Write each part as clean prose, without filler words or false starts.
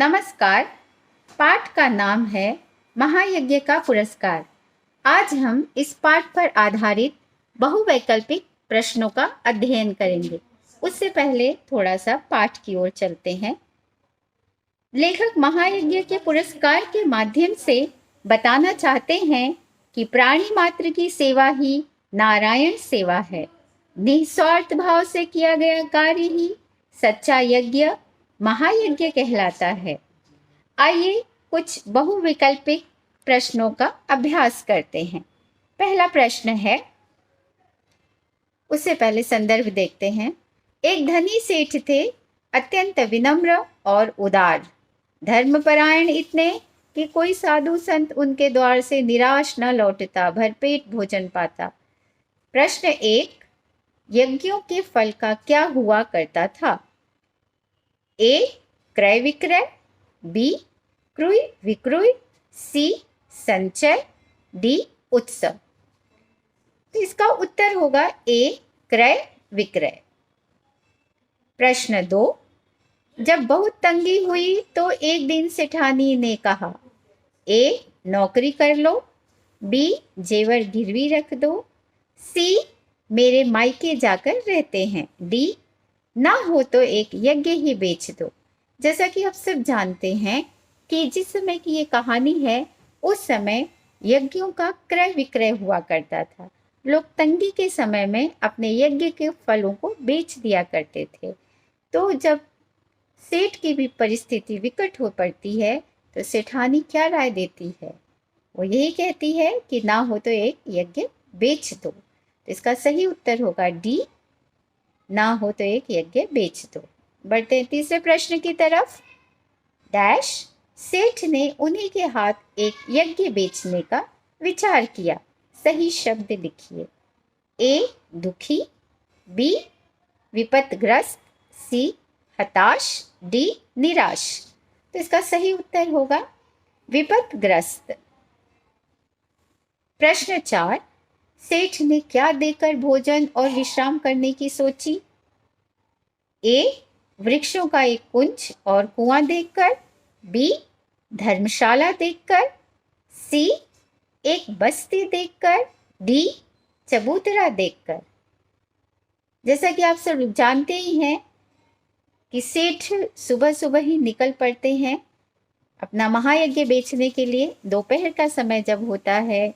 नमस्कार। पाठ का नाम है महायज्ञ का पुरस्कार। आज हम इस पाठ पर आधारित बहुवैकल्पिक प्रश्नों का अध्ययन करेंगे। उससे पहले थोड़ा सा पाठ की ओर चलते हैं। लेखक महायज्ञ के पुरस्कार के माध्यम से बताना चाहते हैं कि प्राणी मात्र की सेवा ही नारायण सेवा है। निस्वार्थ भाव से किया गया कार्य ही सच्चा यज्ञ महायज्ञ कहलाता है। आइए कुछ बहुविकल्पिक प्रश्नों का अभ्यास करते हैं। पहला प्रश्न है, उससे पहले संदर्भ देखते हैं। एक धनी सेठ थे, अत्यंत विनम्र और उदार, धर्मपरायण इतने कि कोई साधु संत उनके द्वार से निराश न लौटता, भरपेट भोजन पाता। प्रश्न 1, यज्ञों के फल का क्या हुआ करता था? ए, क्रय विक्रय, बी, क्रुय विक्रुय, सी, संचय, डी, उत्सव। तो इसका उत्तर होगा ए, क्रय विक्रय। प्रश्न 2, जब बहुत तंगी हुई तो एक दिन सेठानी ने कहा, ए, नौकरी कर लो, बी, जेवर गिरवी रख दो, सी, मेरे मायके जाकर रहते हैं, डी, ना हो तो एक यज्ञ ही बेच दो। जैसा कि आप सब जानते हैं कि जिस समय की ये कहानी है उस समय यज्ञों का क्रय विक्रय हुआ करता था। लोग तंगी के समय में अपने यज्ञ के फलों को बेच दिया करते थे। तो जब सेठ की भी परिस्थिति विकट हो पड़ती है तो सेठानी क्या राय देती है? वो यही कहती है कि ना हो तो एक यज्ञ बेच दो। तो इसका सही उत्तर होगा डी, ना हो तो एक यज्ञ बेच दो। बढ़ते हैं तीसरे प्रश्न की तरफ। डैश, सेठ ने उन्हीं के हाथ एक यज्ञ बेचने का विचार किया। सही शब्द लिखिए। ए, दुखी, बी, विपत्तिग्रस्त, सी, हताश, डी, निराश। तो इसका सही उत्तर होगा विपत्तिग्रस्त। प्रश्न 4, सेठ ने क्या देकर भोजन और विश्राम करने की सोची? ए, वृक्षों का एक कुंज और कुआं देखकर, बी, धर्मशाला देखकर, सी, एक बस्ती देखकर, डी, चबूतरा देखकर। जैसा कि आप सब जानते ही हैं कि सेठ सुबह सुबह ही निकल पड़ते हैं अपना महायज्ञ बेचने के लिए। दोपहर का समय जब होता है,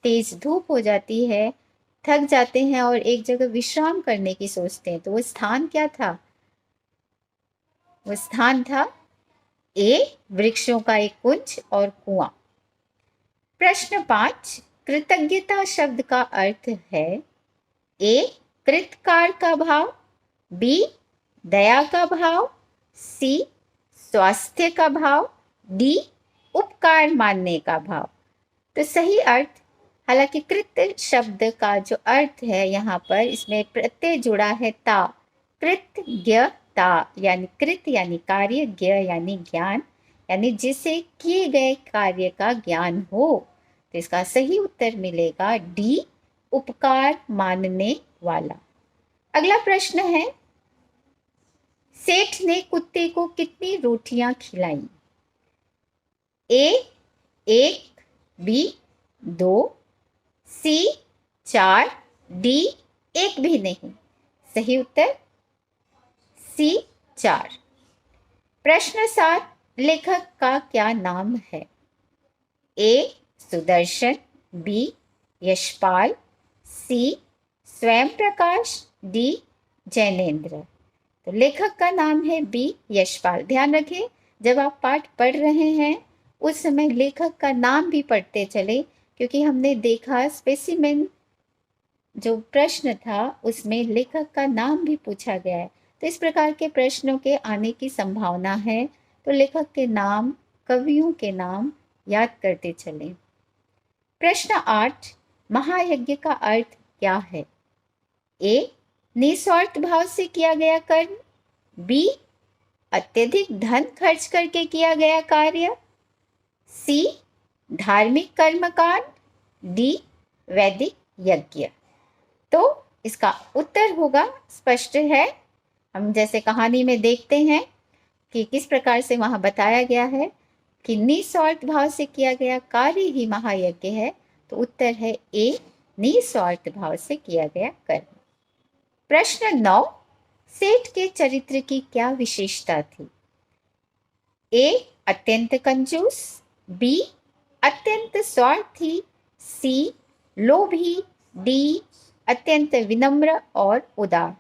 तेज धूप हो जाती है, थक जाते हैं और एक जगह विश्राम करने की सोचते हैं। तो वो स्थान क्या था? वो स्थान था ए, वृक्षों का एक कुंज और कुआं। प्रश्न 5, कृतज्ञता शब्द का अर्थ है ए, कृतकार का भाव, बी, दया का भाव, सी, स्वास्थ्य का भाव, डी, उपकार मानने का भाव। तो सही अर्थ, हालांकि कृत शब्द का जो अर्थ है यहाँ पर, इसमें प्रत्यय जुड़ा है ता, कृतज्ञता यानी कृत यानी कार्य, ज्ञ यानी ज्ञान, यानी जिसे किए गए कार्य का ज्ञान हो। तो इसका सही उत्तर मिलेगा डी, उपकार मानने वाला। अगला प्रश्न है, सेठ ने कुत्ते को कितनी रोटियां खिलाई? ए, 1, बी, 2, सी, 4, डी, एक भी नहीं। सही उत्तर सी, 4। प्रश्न 7, लेखक का क्या नाम है? ए, सुदर्शन, बी, यशपाल, सी, स्वयं प्रकाश, डी, जैनेन्द्र। तो लेखक का नाम है बी, यशपाल। ध्यान रखें, जब आप पाठ पढ़ रहे हैं उस समय लेखक का नाम भी पढ़ते चले, क्योंकि हमने देखा स्पेसिमेन जो प्रश्न था उसमें लेखक का नाम भी पूछा गया है। तो इस प्रकार के प्रश्नों के आने की संभावना है, तो लेखक के नाम, कवियों के नाम याद करते चलें। प्रश्न 8, महायज्ञ का अर्थ क्या है? ए, निस्वार्थ भाव से किया गया कर्म, बी, अत्यधिक धन खर्च करके किया गया कार्य, सी, धार्मिक कर्मकांड, डी, वैदिक यज्ञ। तो इसका उत्तर होगा, स्पष्ट है, हम जैसे कहानी में देखते हैं, कि किस प्रकार से वहाँ बताया गया है कि निस्वार्थ भाव से किया गया कार्य ही महायज्ञ है। तो उत्तर है ए, निस्वार्थ भाव से किया गया कर्म। प्रश्न 9, सेठ के चरित्र की क्या विशेषता थी? ए, अत्यंत कंजूस, बी, अत्यंत स्वार्थी, सी, लोभी, डी, अत्यंत विनम्र और उदार।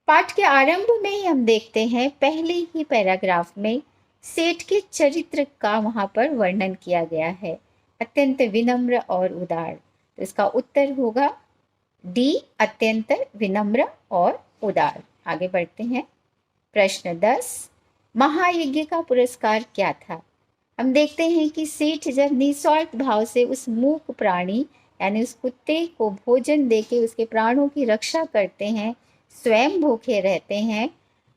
पाठ के आरंभ में ही हम देखते हैं, पहले ही पैराग्राफ में सेठ के चरित्र का वहां पर वर्णन किया गया है, अत्यंत विनम्र और उदार। तो इसका उत्तर होगा डी, अत्यंत विनम्र और उदार। आगे बढ़ते हैं। प्रश्न 10, महायज्ञ का पुरस्कार क्या था? हम देखते हैं कि सेठ जब निस्वार्थ भाव से उस मूक प्राणी यानी उस कुत्ते को भोजन देके उसके प्राणों की रक्षा करते हैं, स्वयं भूखे रहते हैं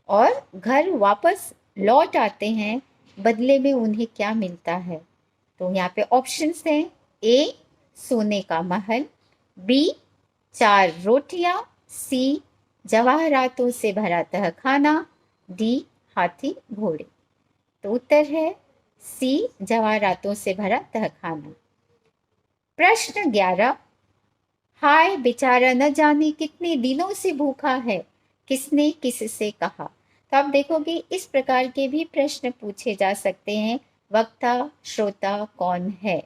और घर वापस लौट आते हैं, बदले में उन्हें क्या मिलता है? तो यहाँ पे ऑप्शंस हैं, ए, सोने का महल, बी, 4 रोटियां, सी, जवाहरातों से भरा तहखाना, डी, हाथी घोड़े। तो उत्तर है सी, जवाहरातों से भरा तहखाना। प्रश्न 11, हाय बेचारा न जाने कितने दिनों से भूखा है, किसने किससे कहा? तो आप देखोगे इस प्रकार के भी प्रश्न पूछे जा सकते हैं, वक्ता श्रोता कौन है,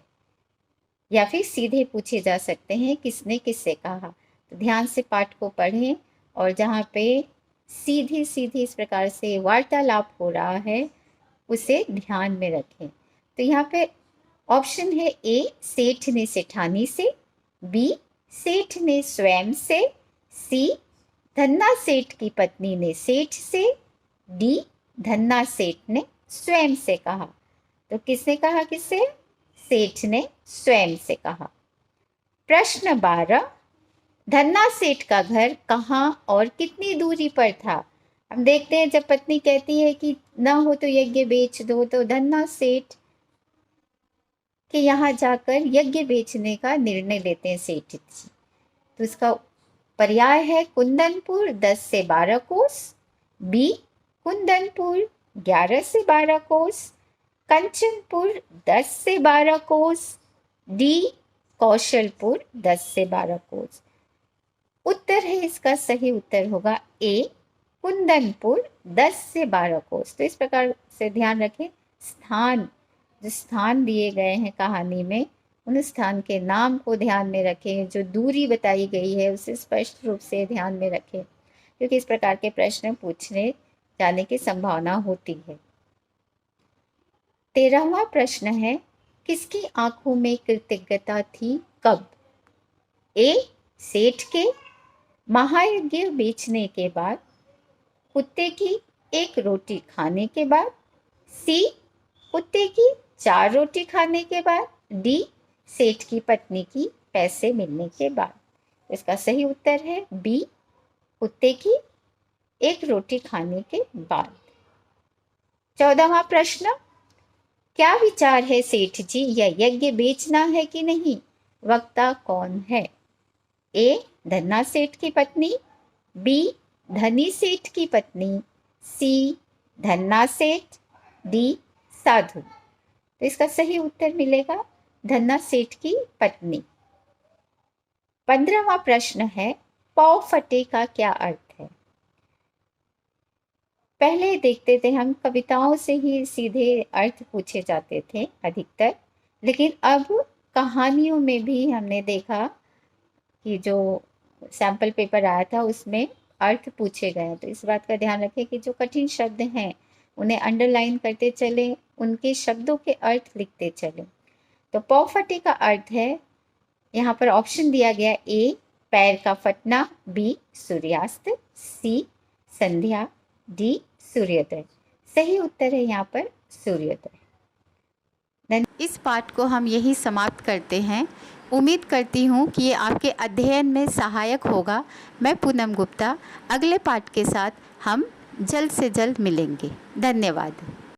या फिर सीधे पूछे जा सकते हैं किसने किससे कहा। तो ध्यान से पाठ को पढ़ें और जहाँ पे सीधे सीधे इस प्रकार से वार्तालाप हो रहा है उसे ध्यान में रखें। तो यहाँ पे ऑप्शन है ए, सेठ ने सेठानी से, बी, सेठ ने स्वयं से, सी, धन्ना सेठ की पत्नी ने सेठ से, डी, धन्ना सेठ ने स्वयं से कहा। तो किसने कहा किससे? सेठ ने स्वयं से कहा। प्रश्न 12, धन्ना सेठ का घर कहाँ और कितनी दूरी पर था? हम देखते हैं जब पत्नी कहती है कि ना हो तो यज्ञ बेच दो, तो धन्ना सेठ के यहाँ जाकर यज्ञ बेचने का निर्णय लेते हैं सेठ जी। तो इसका पर्याय है कुंदनपुर 10 से 12 कोस, बी, कुंदनपुर 11 से 12 कोस, कंचनपुर 10 से 12 कोस, डी, कौशलपुर 10 से 12 कोस। उत्तर है इसका सही उत्तर होगा ए, कुंदनपुर 10 से 12 कोस। तो इस प्रकार से ध्यान रखें, स्थान जो स्थान दिए गए हैं कहानी में, उन स्थान के नाम को ध्यान में रखें, जो दूरी बताई गई है उसे स्पष्ट रूप से ध्यान में रखें, क्योंकि इस प्रकार के प्रश्न पूछने जाने की संभावना होती है। 13वां प्रश्न है, किसकी आंखों में कृतज्ञता थी कब? ए, सेठ के महायज्ञ बेचने के बाद, कुत्ते की 1 रोटी खाने के बाद, सी, कुत्ते की 4 रोटी खाने के बाद, डी, सेठ की पत्नी की पैसे मिलने के बाद। इसका सही उत्तर है बी, कुत्ते की 1 रोटी खाने के बाद। 14वां प्रश्न, क्या विचार है सेठ जी, यह यज्ञ बेचना है कि नहीं? वक्ता कौन है? ए, धन्ना सेठ की पत्नी, बी, धनी सेठ की पत्नी, सी, धन्ना सेठ, डी, साधु। तो इसका सही उत्तर मिलेगा धन्ना सेठ की पत्नी। 15वां प्रश्न है, पौ फटे का क्या अर्थ है? पहले देखते थे हम कविताओं से ही सीधे अर्थ पूछे जाते थे अधिकतर, लेकिन अब कहानियों में भी हमने देखा कि जो सैंपल पेपर आया था उसमें अर्थ पूछे गए। तो इस बात का ध्यान रखें कि जो कठिन शब्द हैं उन्हें अंडरलाइन करते चलें, उनके शब्दों के अर्थ लिखते चलें। तो पौ फटे का अर्थ है, यहाँ पर ऑप्शन दिया गया, ए, पैर का फटना, बी, सूर्यास्त, सी, संध्या, डी, सूर्योदय। सही उत्तर है यहाँ पर सूर्योदय। इस पाठ को हम यही समाप्त करते हैं। उम्मीद करती हूँ कि ये आपके अध्ययन में सहायक होगा। मैं पूनम गुप्ता, अगले पाठ के साथ हम जल्द से जल्द मिलेंगे। धन्यवाद।